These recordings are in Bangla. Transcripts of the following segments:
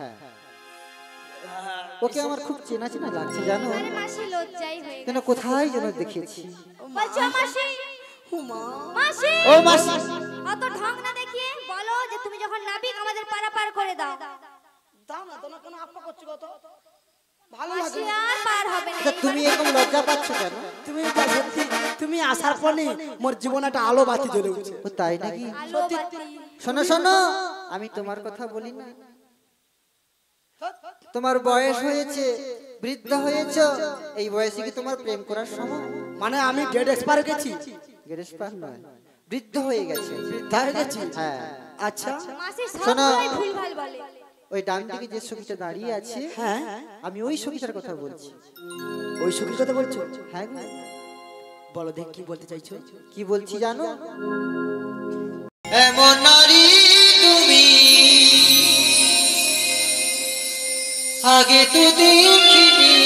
হ্যাঁ ওকে আমার খুব চেনা চেনা লাগছে জানো। আরে মাসি লজ্জাই হয়ে কেন কোথায় যেন দেখেছি। বলছো মাসি? মাসি ও মাসি অত ঢং না দেখিয়ে বলো যে তুমি যখন নাবিক আমাদের পারাপার করে দাও। দাও না তোমরা কেন আপা করছো কত ভালো মাসি লাগে আর পার হবে না। আচ্ছা তুমি এরকম লজ্জা পাচ্ছ কেন? তুমি আসার পরে মোর জীবনে একটা আলো বাতি জ্বলে উঠছে। ও তাই নাকি? আলো বাতি শোনো শোনো আমি তোমার কথা বলি না। তোমার বয়স হয়েছে, বৃদ্ধ হয়েছো, এই বয়সে কি তোমার প্রেম করার সময়? মানে আমি ডেড এক্সপায়ার গেছি? গ্রেসপার নয়, বৃদ্ধ হয়ে গেছে। বৃদ্ধ হয়ে গেছি? হ্যাঁ। আচ্ছা মাসি সব শোনো। সময় ভুলভাল বলে। ওই ডান দিকে যে সখীটা দাঁড়িয়ে আছে, হ্যাঁ আমি ওই সখীটার কথা বলছি। ওই সখীর কথা বলছো? হ্যাঁ গো। বলো দেখ কি বলতে চাইছো? কি বলছি জানো? এমন নারী তুমি আগে তো দেখিনি,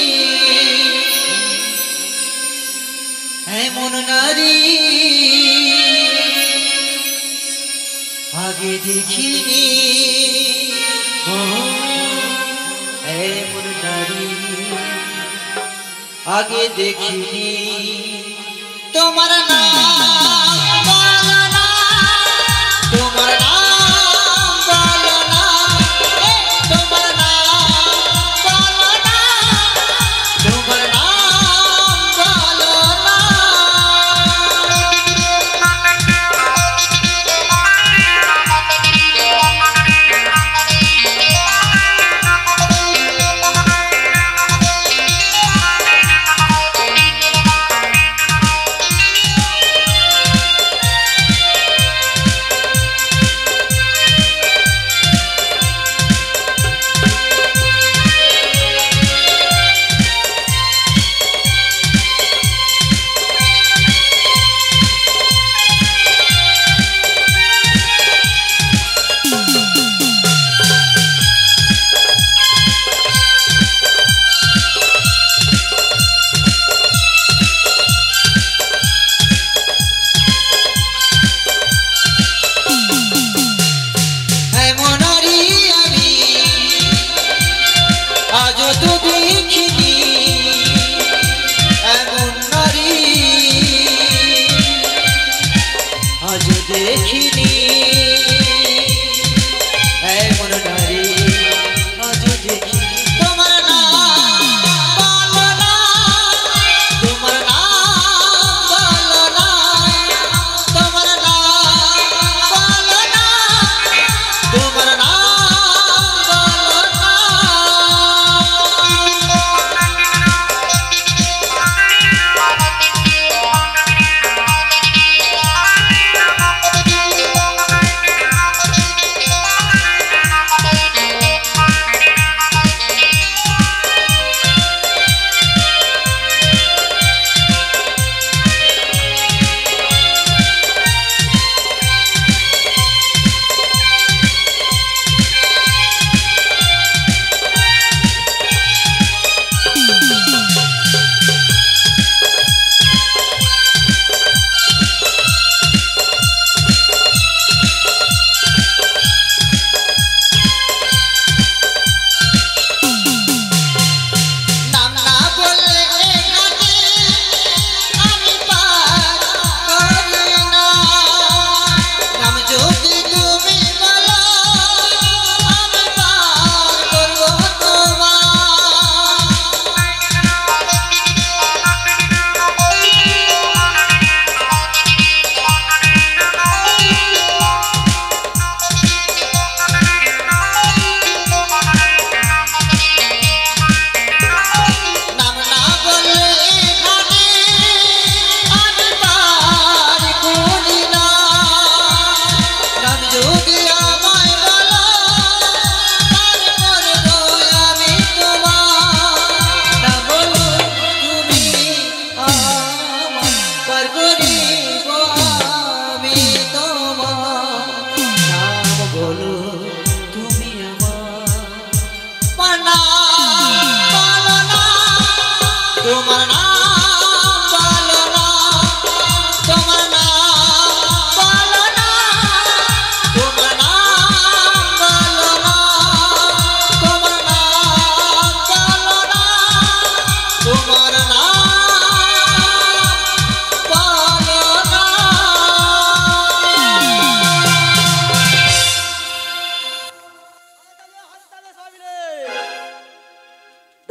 এমন নারী আগে দেখিনি, ও এমন নারী আগে দেখিনি। তোমার নাম বলো না, তোমার নাম বলো না, তোমার নাম বলো না, তোমার নাম বলো না।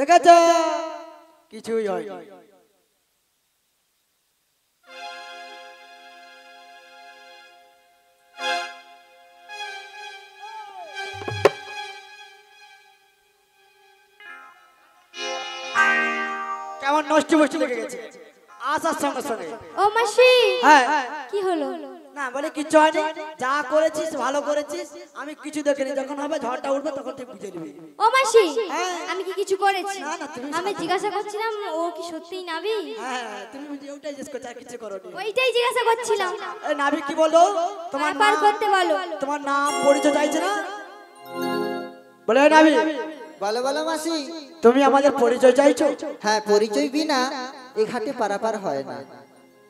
দেখেছ কিছুই হয় কেমন নষ্টি বষ্টি লেগে গেছে আসার সঙ্গে সঙ্গে। ও মাসি হ্যাঁ কি হলো? না বলে কিছু হয়নি, যা করেছিস ভালো করেছিস, আমি কিছু দেখিনি, যখন হবে ঝড়টা উঠবে তখন তুই বুঝে নিবি। ও মাসি হ্যাঁ। আমি কি কিছু করেছি? না, না, তুমি আমি জিজ্ঞাসা করছিলাম ও কি সত্যিই নাবি? হ্যাঁ তুমি বুঝি ওটাই জিজ্ঞেস করছো, আর কিছু করোনি। ওইটাই জিজ্ঞাসা করছিলাম। এই নাবি কি বলো? তোমার পার নাম করতে বলো। তোমার নাম পরিচয় চাইছে না? বলে এই নাবি বলো বলো মাসি। তুমি আমাদের পরিচয় চাইছো? হ্যাঁ, পরিচয় বিনা এই ঘাটে পারাপার হয় না।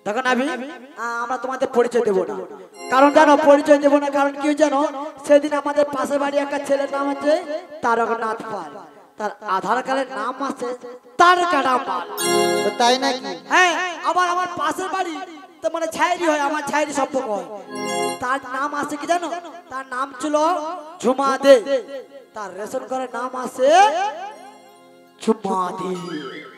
দেখো নাবি, আমরা তোমাদের পরিচয় দেবো না। কারণ জানো পরিচয় দেবো না কারণ কি জানো? সেদিন আমাদের পাশের বাড়ি একটা ছেলের নাম আছে তারকনাথ পাল, তার আধার কার্ডের নাম আছে তারকাটা পাল। তো তাই নাকি? হ্যাঁ, আবার আমার পাশের বাড়ি তো মানে ছাইরি হয়, আমার ছাইরি সম্পর্ক হয়, তার নাম আছে কি জানো? তার নাম ছিল ঝুমা দে, তার রেশন কার্ডের নাম আছে ঝুমা দে।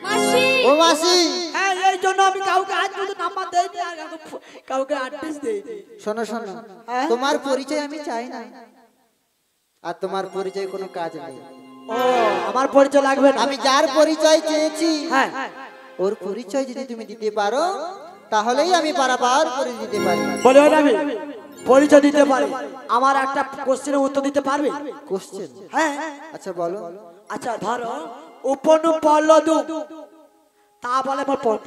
মাসি ও মাসি, হ্যাঁ, এই জন্য আমি কাউকে আজ পর্যন্ত নাম্বার দেইনি আর কাউকে অ্যাড্রেস দেইনি। শোনো শোনো, হ্যাঁ? তোমার পরিচয় আমি চাই না, আর তোমার পরিচয় কোনো কাজ নেই। ও আমার পরিচয় লাগবে না? আমি যার পরিচয় চেয়েছি হ্যাঁ, ওর পরিচয় যদি তুমি দিতে পারো তাহলেই আমি পারাপার করে দিতে পারি। বলে ওই আমি পরিচয় দিতে পারি, আমার একটা কোশ্চেনের উত্তর দিতে পারবে? কোশ্চেন? হ্যাঁ, আচ্ছা বলো। আচ্ছা ধরো উপনু পল্লদু তা বলে মোর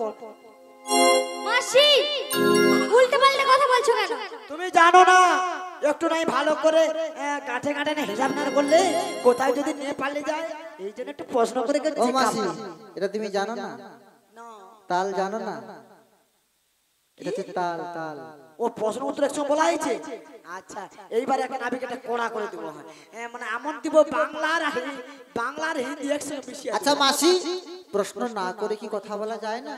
মাসি উল্টো পাল্টা কথা বলছো কেন? তুমি জানো না একটু নাই ভালো করে কাঠে কাঠে না হিসাব না করলে কোথায় যদি নিয়ে পালিয়ে যায়, এই জন্য একটু প্রশ্ন করে ও গেছি। মাসি, এটা তুমি জানো না? তাল জানো না? এটা হচ্ছে তাল। তাল ও প্রশ্ন উত্তর একসঙ্গে বলা হয়েছে। আচ্ছা এইবার একটা নাবিকে একটা কোড়া করে দেবো, মানে এমন দিব বাংলার হিন্দি একসঙ্গে মিশিয়ে। আচ্ছা মাসি, প্রশ্ন না করে কি কথা বলা যায় না?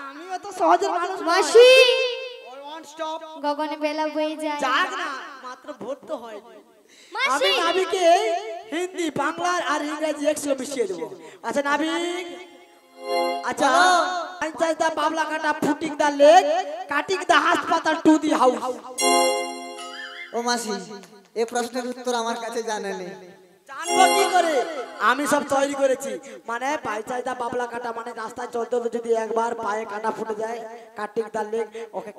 আমি অত সহজের মানুষ নই। মাসি ওয়ান স্টপ গগনে বেলা বয়ে যায়। যাক না, মাত্র ভোট তো হয়নি। আমি মাসি নাবিকে হিন্দি বাংলার আর ইংরেজি একসঙ্গে মিশিয়ে দেবো। আচ্ছা নাবিক, আচ্ছা দা বাবলা কাটা ফুটিং দা লেগ কাটিং দা হাসপাতাল টু দি হাউস। ও মাসি, এই প্রশ্নের উত্তর আমার কাছে জানা নেই। জানবো কি করে? আমি সব তৈরি করেছি, মানে পাইচাইদা বাবলা কাটা মানে রাস্তায় চলতে হলে যদি একবার পায়ে কাটা ফুটে যায়, কাটিং দা লেগ ওকে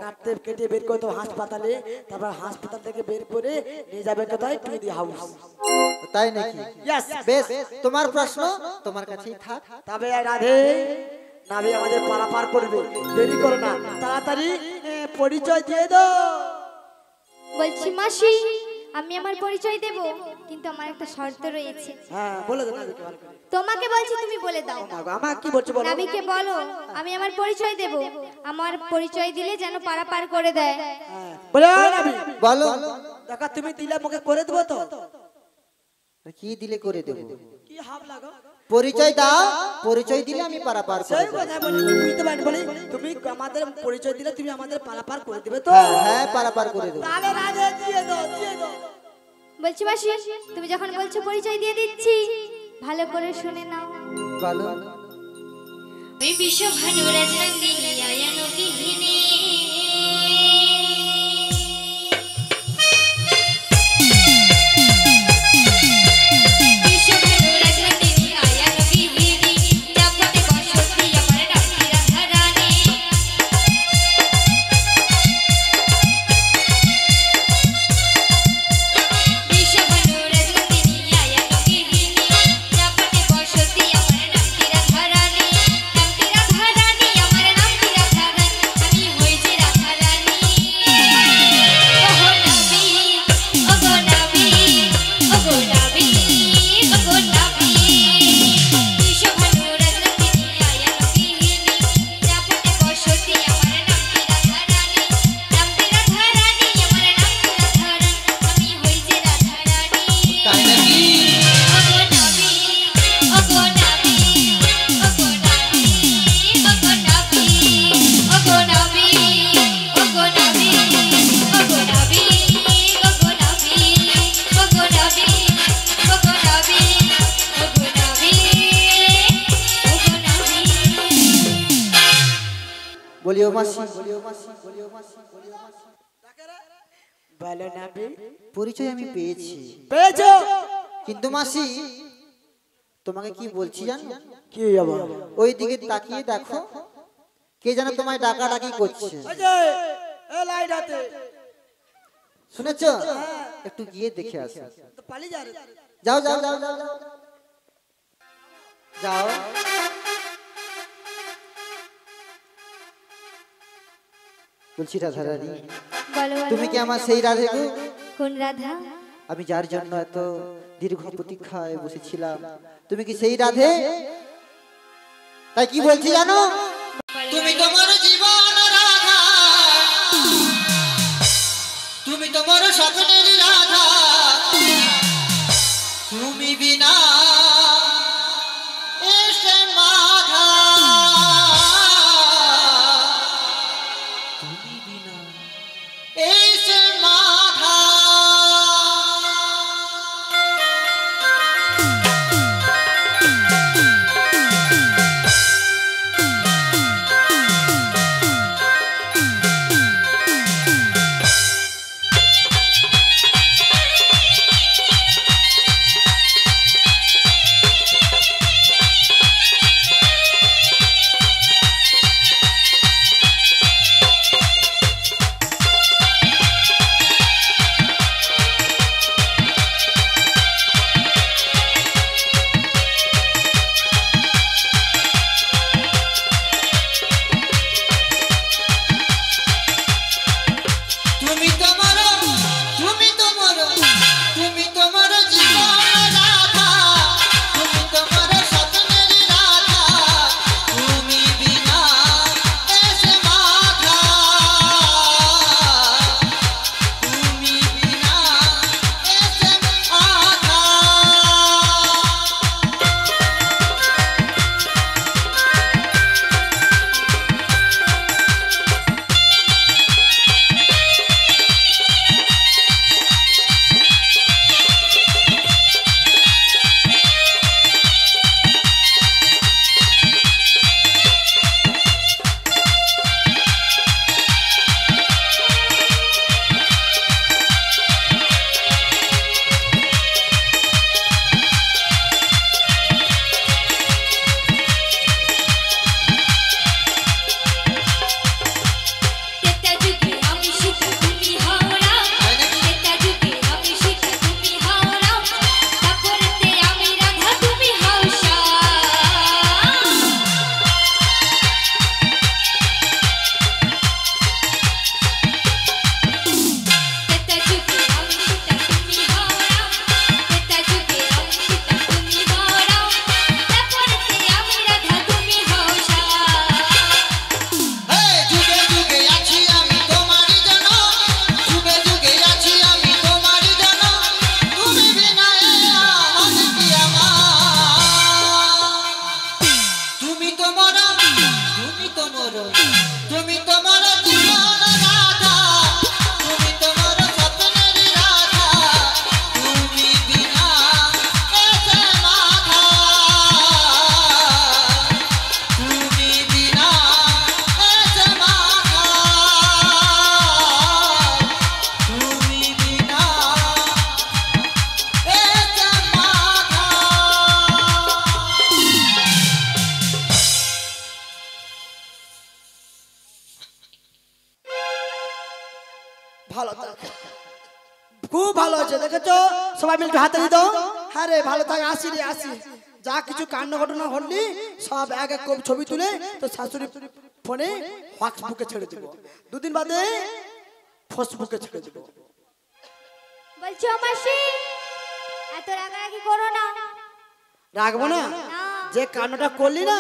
কেটে বের করে দেবো হাসপাতালে, তারপর হাসপাতাল থেকে বের করে নিয়ে যাবে কোথায়? To the house. তাই নাকি? ইয়েস, বেশ, তোমার প্রশ্ন তোমার কাছেই থাক। তবে রাধে নাবি আমাদের পারাপার করবে, দেরি করো না, তাড়াতাড়ি পরিচয় দিয়ে দাও। বলছি মাসি আমি আমার পরিচয় দেব, কিন্তু আমার একটা শর্ত রয়েছে। হ্যাঁ বলে দাও নাবিকে ভালো করে। তোমাকে বলছি তুমি বলে দাও। আমার কি বলছো বলো? নাবিকে বলো আমি আমার পরিচয় দেব, আমার পরিচয় দিলে যেন পারাপার করে দেয়। হ্যাঁ বলে ওই নাবি বলো। দেখা তুমি দিলে মুখে করে দেবো তো? কি দিলে করে দেবো? কি হাব লাগো? পরিচয় দাও, পরিচয় দিলে আমি পারাপার করে সেই দেব। কথা বলি, বুঝতে পারি বলি তুমি আমাদের পরিচয় দিলে তুমি আমাদের পারাপার করে দিবে তো? হ্যাঁ হ্যাঁ, পারাপার করে দেবো। তাহলে রাধে দিয়ে দাও, দিয়ে দাও। বলছি মাসি তুমি যখন বলছো পরিচয় দিয়ে দিচ্ছি, ভালো করে শুনে নাও। বলো। ওই বিশ্বভানু রাজনন্দিনী আয়ানো গৃহিণী বিশ্বভানু রাজনন্দিনী আয়ানো গৃহিণী যাপতে বসতি আমার ডাকি রাধারানী বিশ্বভানু রাজনন্দিনী আয়ানো গৃহিণী যাপতে বসতি আমার ডাকি রাধারানী। রাধারানী আমার নাম কি রাধারানী, আমি হই বলিও মাসি বলো না বে। পরিচয় আমি পেয়েছি, পেয়েছো? কিন্তু মাসি তোমাকে কি বলছি জানো? কি আবার? ওই দিকে তাকিয়ে দেখো, কে যেন তোমায় ডাকাডাকি করছে। ওই যে এ লাইট হাতে। শুনেছ? একটু গিয়ে দেখে আসো। তো পালিয়ে যা রে। যাও যাও যাও যাও যাও। যাও। বলছি রাধারানী, বলো তুমি কি আমার সেই রাধে গো? কোন রাধা? আমি যার জন্য এত দীর্ঘ প্রতীক্ষায় বসেছিলাম, তুমি কি সেই রাধে? তাই কি বলছি জানো? তুমি তোমার জীবন রাধা, তুমি তোমার স্বপ্নের রাধা, তুমি বিনা এসে মাধা, তুমি বিনা এসে মাধা। ভালো থাক, খুব ভালো হয়েছে দেখেছো, সবাই মিলে হাতে দিত। হ্যাঁ রে ভালো থাক, আসি রে আসি। যা কিছু কাণ্ড ঘটনা ঘটলি সব এক এক করে ছবি তুলে তো শাশুড়ি ফোনে হোয়াটসঅ্যাপে ছেড়ে দেব, দুদিন বাদে ফেসবুকে ছেড়ে দেব। বলছো মাসি এত রাগারাগি করো না। রাখবো না? যে কান্ডটা করলি না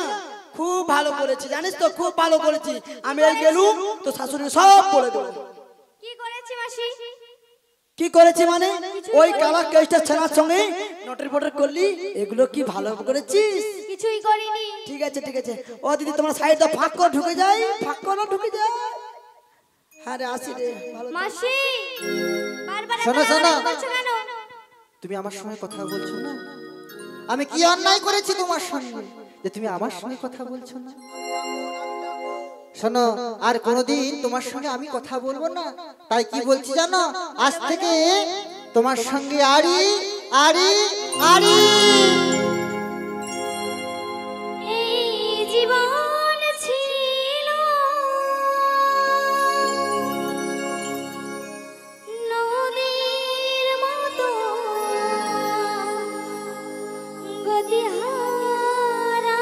খুব ভালো করেছি জানিস তো, খুব ভালো করেছি। আমি এই গেলুম তো শাশুড়ি সব বলে দেবো। কি করেছি মাসি? কি করেছি মানে ওই কালা কেসটা ছেনার সঙ্গে নটর বটর করলি, এগুলো কি ভালো করেছিস? কিছুই করিনি। ঠিক আছে ঠিক আছে, ও দিদি তোমার সাইডটা ফাঁক করে ঢুকে যাই, ফাঁক করে ঢুকে যাই। হ্যাঁ রে আসি রে ভালো থাক। মাসি বারবার শোনো, এত শোনো। রাগারাগি করছো কেন? তুমি আমার সঙ্গে কথা বলছো না? আমি কি অন্যায় করেছি তোমার সঙ্গে যে তুমি আমার সঙ্গে কথা বলছো না? শোনো, আর কোনোদিন তোমার সঙ্গে আমি কথা বলবো না। তাই কি বলছি জানো, আজ থেকে তোমার সঙ্গে আড়ি আড়ি আড়ি। এই জীবন ছিল নদীর মতো গতিহারা,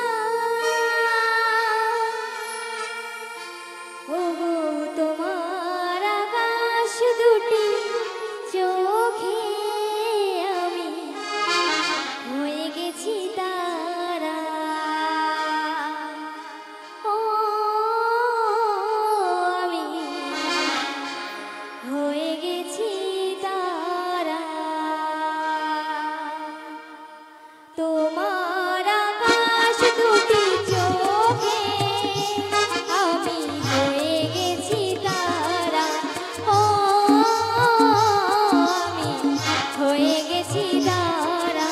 ওগো তোমার আকাশ দুটি চোখে আমি হয়ে গেছি তারা। ও আমি হয়ে গেছি তারা। তোমার আকাশ দুটি চোখে আমি হয়ে গেছি তারা। ও আমি হয়ে গেছি তারা।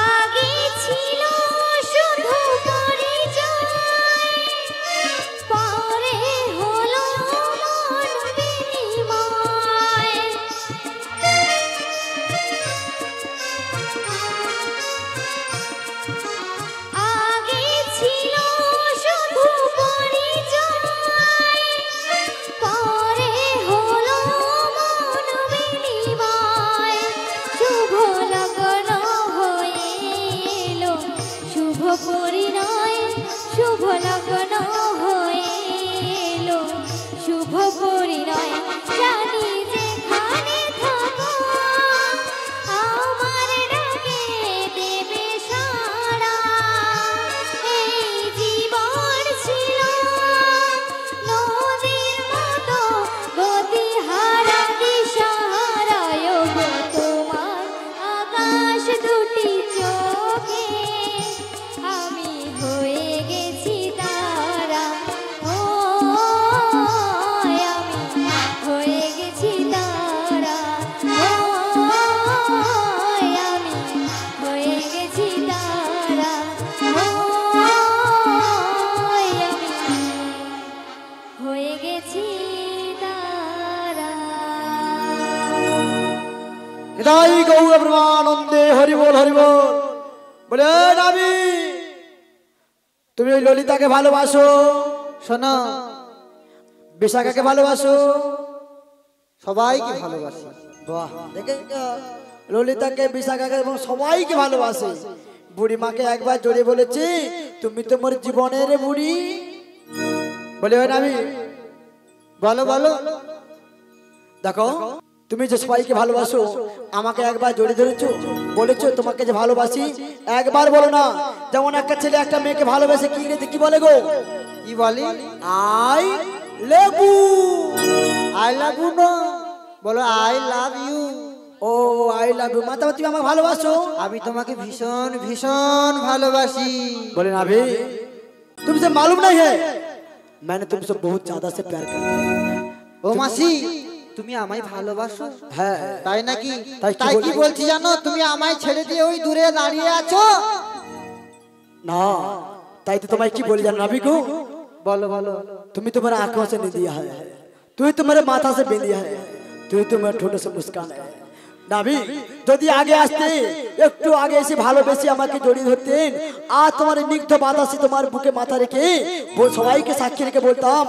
আগে ছিল শুধু পরিচয়, পরে হলো মন বিনিময়। আগে ছিল শুধু পরিচয়, পরে হলো মন বিনিময়। শুভ লগন হয়ে এলো শুভ পরিণয়, শুভ লগন হয়ে এলো শুভ পরিণয়। জানি যেখানে থাকো আমার ডাকে দেবে সাড়া। এই জীবন ছিল নদীর মতো গতিহারা দিশাহারা, ওগো তোমার আকাশ দুটি চোখে আমি হয়ে গেছি তারা। ও আমি হয়ে গেছি তারা। ও আমি হয়ে গেছি তারা। ও আমি হয়ে গেছি তারা। হৃদয় গৌর ব্রহ্মানন্দে হরি বল হরি বল। বলে নাবি, তুমি ওই ললিতাকে ভালোবাসো, শোনো, বিশাখাকে ভালোবাসো। সবাইকে ভালোবাসি। বাহ, দেখে ললিতাকে, বিশাখাকে এবং সবাইকে ভালোবাসে। বুড়ি মাকে একবার জড়িয়ে বলেছি, তুমি তোমার জীবনের বুড়ি। বলে ওই নাবি, বলো বলো। দেখো তুমি যে সবাইকে ভালোবাসো, আমাকে একবার জড়িয়ে ধরেছো, বলেছো তোমাকে যে ভালোবাসি। একবার বলো না। যেমন একটা ছেলে একটা মেয়েকে ভালোবাসে, কি কি বলে গো? কি বলি? I love you. I love you না, বলো আই লাভ ইউ। ও আই লাভ ইউ মানে তুমি আমাকে ভালোবাসো। আমি তোমাকে ভীষণ ভীষণ ভালোবাসি। बोले ना भाई तुमसे मालूम नहीं है मैंने तुमसे बहुत ज्यादा से प्यार करता हूँ। ও মাসি, তুমি আমায় ভালোবাসো? হ্যাঁ তাই নাকি? তাই কি তাই কি বলছি? বলছি জানো, তুমি আমায় ছেড়ে দিয়ে ওই দূরে দাঁড়িয়ে আছো। ना ताई तो तुम्हारी की बोली जान नाभी को বলো বলো। तुम्हें तुम्हारे आंखों से नहीं दिया है, तुम्हें तुम्हारे माथा से बिन दिया है, तुम्हें तुम्हारे ठोटो से मुस्कान है। নাভি যদি আগে আসতে একটু আগে এসে ভালোবেসে আমাকে জড়িয়ে ধরতেন, আর তোমার নিগ্ধ বাতাসে তোমার বুকে মাথা রেখে সবাইকে সাক্ষী রেখে বলতাম,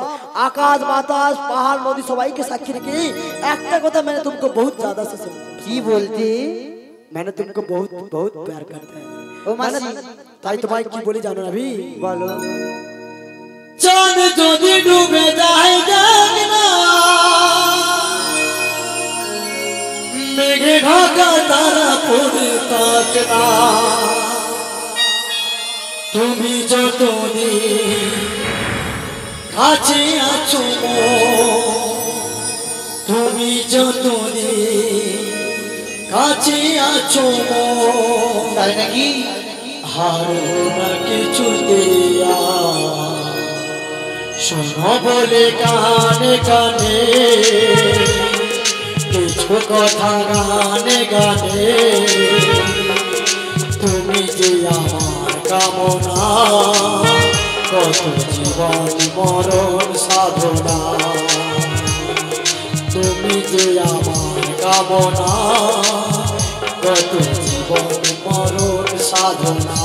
আকাশ বাতাস পাহাড় নদী সবাইকে সাক্ষী রেখে একটা কথা, मैंने तुमको बहुत ज्यादा से কি বলতে? मैंने तुमको बहुत बहुत प्यार करता है। ও মাসি, তাই তোমায় কি বলি জানো নাভি? বলো। চাঁদ যদি ডুবে যায় জাগনা, মেঘে ঢাকা তারা পড়ে থাকে না, তুমি যতদিন কাছে আছো তুমি যতদিন কাছে আছো তাই নাকি? হারো না কিছুতে শোনো বলে কানে কানে কিছু কথা গানে গানে তুমি যে আমার কামনা কত জীবন মরণ সাধনা তুমি যে আমার কামনা কত জীবন মরণ সাধনা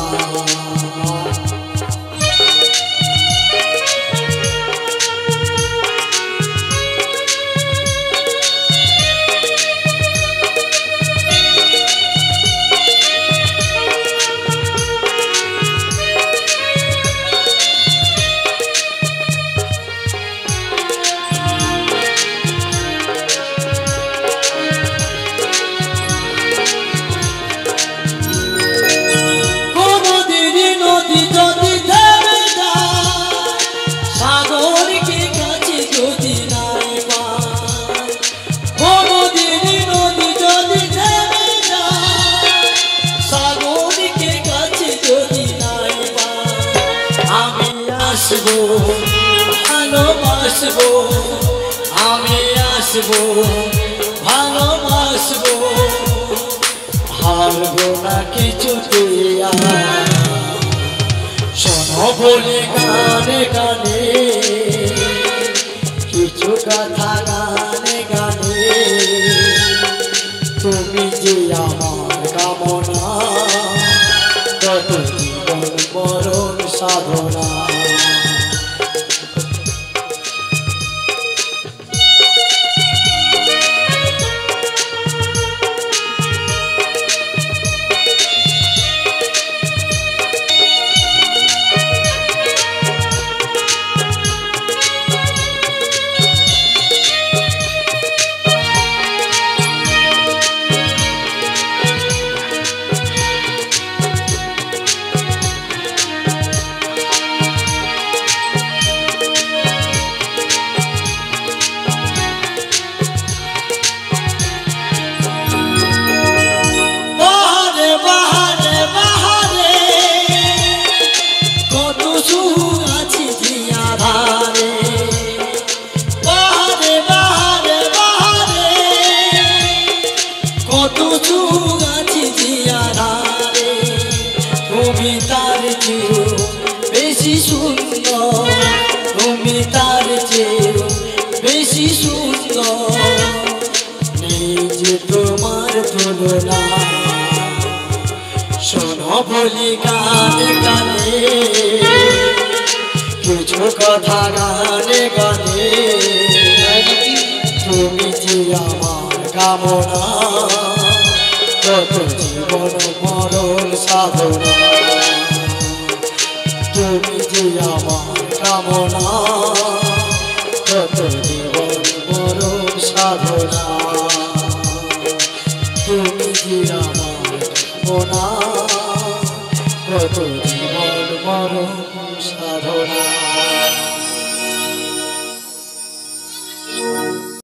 ভালোবাসবো আমি আসবো ভালোবাসবো হারবো না কিছুতে শোনো বলে গানে গানে কিছু কথা গানে গানে তুমি যে আমার কামনা কত জীবন মরণ সাধনা বেশি সুন্দর তুমি তার চেয়ে বেশি সুন্দর নেই যে তোমার তুলনা শোনো বলি গানে গানে কিছু কথা গানে গানে তুমি যে আমার কামনা কত জীবন মরণ সাধনা তুমি যে আমার কামনা কত জীবন মরণ সাধনা তুমি যে আমার কামনা কত জীবন মরণ সাধনা